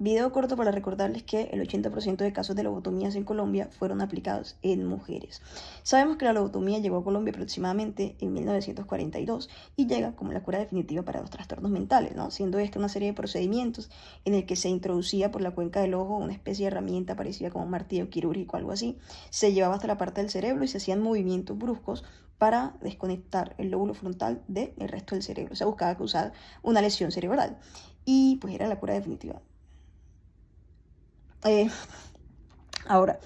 Video corto para recordarles que el 80% de casos de lobotomías en Colombia fueron aplicados en mujeres. Sabemos que la lobotomía llegó a Colombia aproximadamente en 1942 y llega como la cura definitiva para los trastornos mentales, ¿no? Siendo esta una serie de procedimientos en el que se introducía por la cuenca del ojo una especie de herramienta parecida como un martillo quirúrgico, algo así. Se llevaba hasta la parte del cerebro y se hacían movimientos bruscos para desconectar el lóbulo frontal del resto del cerebro. Se buscaba causar una lesión cerebral y pues era la cura definitiva. Eh, Ahora,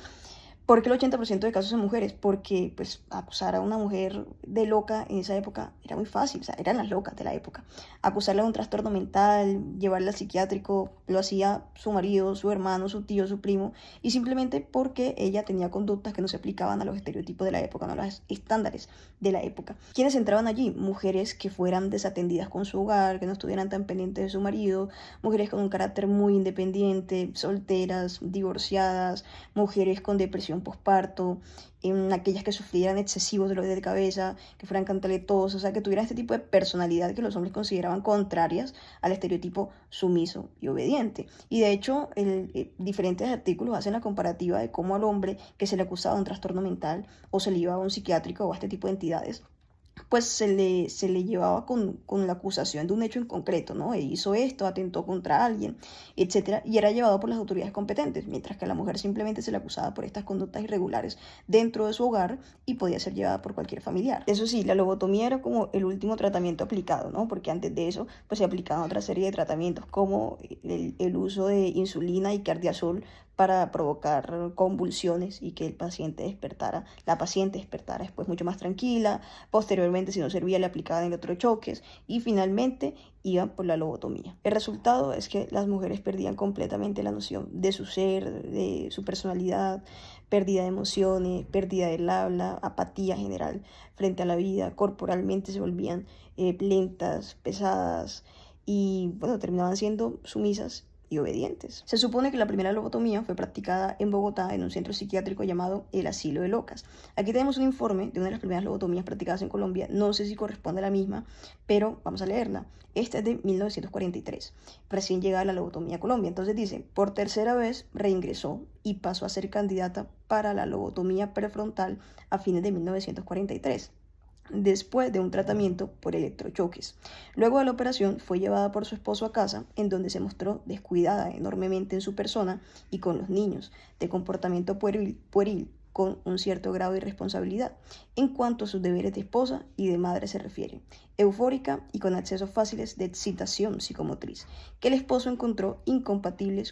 ¿por qué el 80% de casos son mujeres? Porque pues acusar a una mujer de loca en esa época era muy fácil, o sea, eran las locas de la época. Acusarla de un trastorno mental, llevarla al psiquiátrico, lo hacía su marido, su hermano, su tío, su primo, y simplemente porque ella tenía conductas que no se aplicaban a los estereotipos de la época, no a los estándares de la época. ¿Quiénes entraban allí? Mujeres que fueran desatendidas con su hogar, que no estuvieran tan pendientes de su marido, mujeres con un carácter muy independiente, solteras, divorciadas, mujeres con depresión posparto, en aquellas que sufrieran excesivos dolores de cabeza, que fueran cantaletosas, o sea, que tuvieran este tipo de personalidad que los hombres consideraban contrarias al estereotipo sumiso y obediente. Y de hecho, diferentes artículos hacen la comparativa de cómo al hombre que se le acusaba de un trastorno mental o se le llevaba a un psiquiátrico o a este tipo de entidades, pues se le llevaba con la acusación de un hecho en concreto, ¿no? E hizo esto, atentó contra alguien, etcétera, y era llevado por las autoridades competentes, mientras que a la mujer simplemente se le acusaba por estas conductas irregulares dentro de su hogar y podía ser llevada por cualquier familiar. Eso sí, la lobotomía era como el último tratamiento aplicado, ¿no? Porque antes de eso, pues se aplicaban otra serie de tratamientos como el uso de insulina y cardiazol para provocar convulsiones y que el paciente despertara, la paciente despertara después mucho más tranquila. Posteriormente, si no servía, le aplicaban electrochoques y finalmente iban por la lobotomía. El resultado es que las mujeres perdían completamente la noción de su ser, de su personalidad, pérdida de emociones, pérdida del habla, apatía general frente a la vida, corporalmente se volvían lentas, pesadas y bueno, terminaban siendo sumisas y obedientes. Se supone que la primera lobotomía fue practicada en Bogotá en un centro psiquiátrico llamado el Asilo de Locas. Aquí tenemos un informe de una de las primeras lobotomías practicadas en Colombia. No sé si corresponde a la misma, pero vamos a leerla. Esta es de 1943, recién llegada la lobotomía a Colombia. Entonces dice, por tercera vez reingresó y pasó a ser candidata para la lobotomía prefrontal a fines de 1943 después de un tratamiento por electrochoques. Luego de la operación fue llevada por su esposo a casa, en donde se mostró descuidada enormemente en su persona y con los niños, de comportamiento pueril con un cierto grado de irresponsabilidad en cuanto a sus deberes de esposa y de madre se refiere, eufórica y con accesos fáciles de excitación psicomotriz, que el esposo encontró incompatibles